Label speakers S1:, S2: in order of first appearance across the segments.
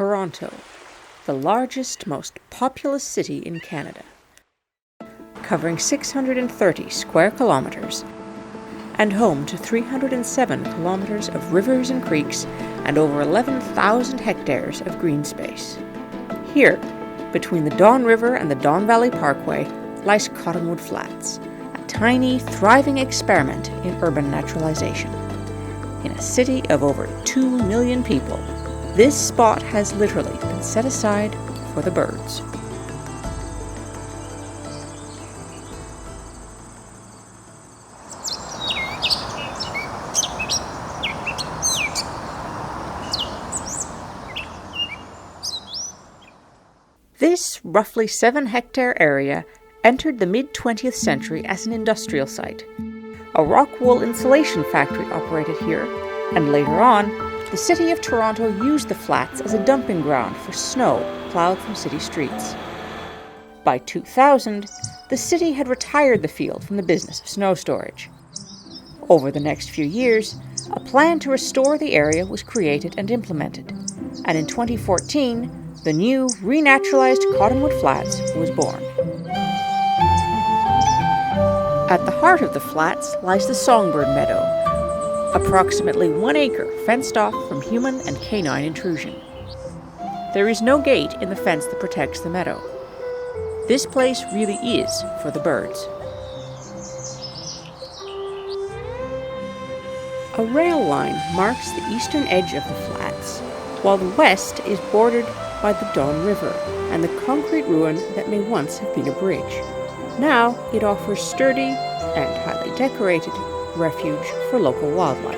S1: Toronto, the largest, most populous city in Canada, covering 630 square kilometers and home to 307 kilometers of rivers and creeks and over 11,000 hectares of green space. Here, between the Don River and the Don Valley Parkway, lies Cottonwood Flats, a tiny, thriving experiment in urban naturalization. In a city of over 2 million people, this spot has literally been set aside for the birds. This roughly 7-hectare area entered the mid-20th century as an industrial site. A rock wool insulation factory operated here, and later on, the city of Toronto used the flats as a dumping ground for snow plowed from city streets. By 2000, the city had retired the field from the business of snow storage. Over the next few years, a plan to restore the area was created and implemented, and in 2014, the new, renaturalized Cottonwood Flats was born. At the heart of the flats lies the Songbird Meadow, approximately 1 acre fenced off from human and canine intrusion. There is no gate in the fence that protects the meadow. This place really is for the birds. A rail line marks the eastern edge of the flats, while the west is bordered by the Don River and the concrete ruin that may once have been a bridge. Now it offers sturdy and highly decorated refuge for local wildlife.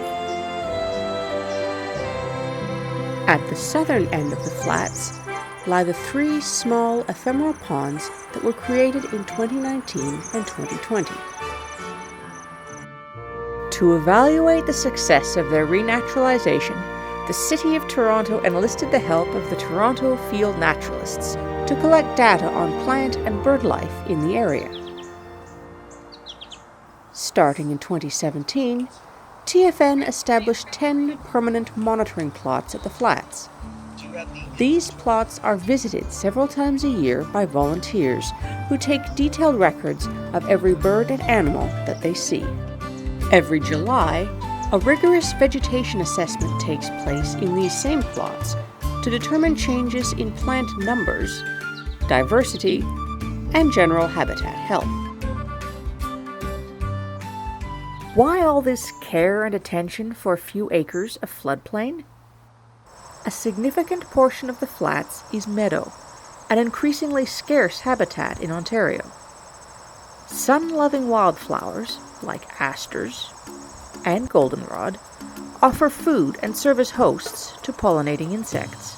S1: At the southern end of the flats lie the 3 small ephemeral ponds that were created in 2019 and 2020. To evaluate the success of their renaturalization, the City of Toronto enlisted the help of the Toronto Field Naturalists to collect data on plant and bird life in the area. Starting in 2017, TFN established 10 permanent monitoring plots at the flats. These plots are visited several times a year by volunteers who take detailed records of every bird and animal that they see. Every July, a rigorous vegetation assessment takes place in these same plots to determine changes in plant numbers, diversity, and general habitat health. Why all this care and attention for a few acres of floodplain? A significant portion of the flats is meadow, an increasingly scarce habitat in Ontario. Sun-loving wildflowers, like asters and goldenrod, offer food and serve as hosts to pollinating insects.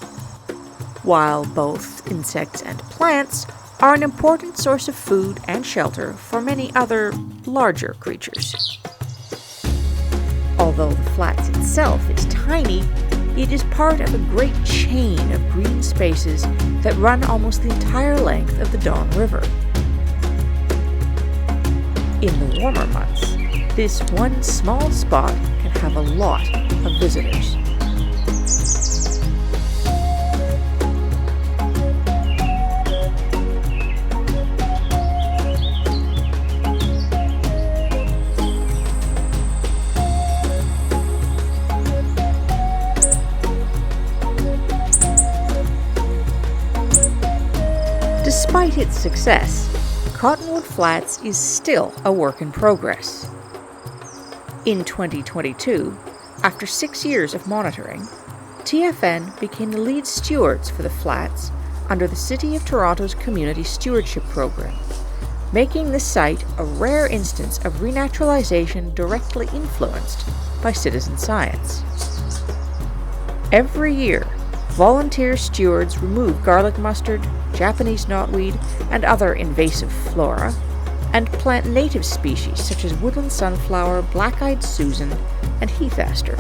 S1: While both insects and plants are an important source of food and shelter for many other larger creatures. Although the flats itself is tiny, it is part of a great chain of green spaces that run almost the entire length of the Don River. In the warmer months, this one small spot can have a lot of visitors. Despite its success, Cottonwood Flats is still a work in progress. In 2022, after 6 years of monitoring, TFN became the lead stewards for the flats under the City of Toronto's Community Stewardship Program, making this site a rare instance of renaturalization directly influenced by citizen science. Every year, volunteer stewards remove garlic mustard, Japanese knotweed, and other invasive flora, and plant native species such as woodland sunflower, black-eyed Susan, and heath aster.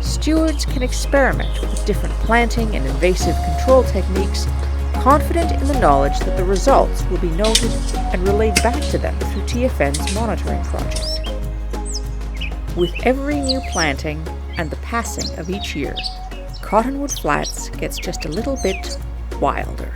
S1: Stewards can experiment with different planting and invasive control techniques, confident in the knowledge that the results will be noted and relayed back to them through TFN's monitoring project. With every new planting and the passing of each year, Cottonwood Flats gets just a little bit wilder.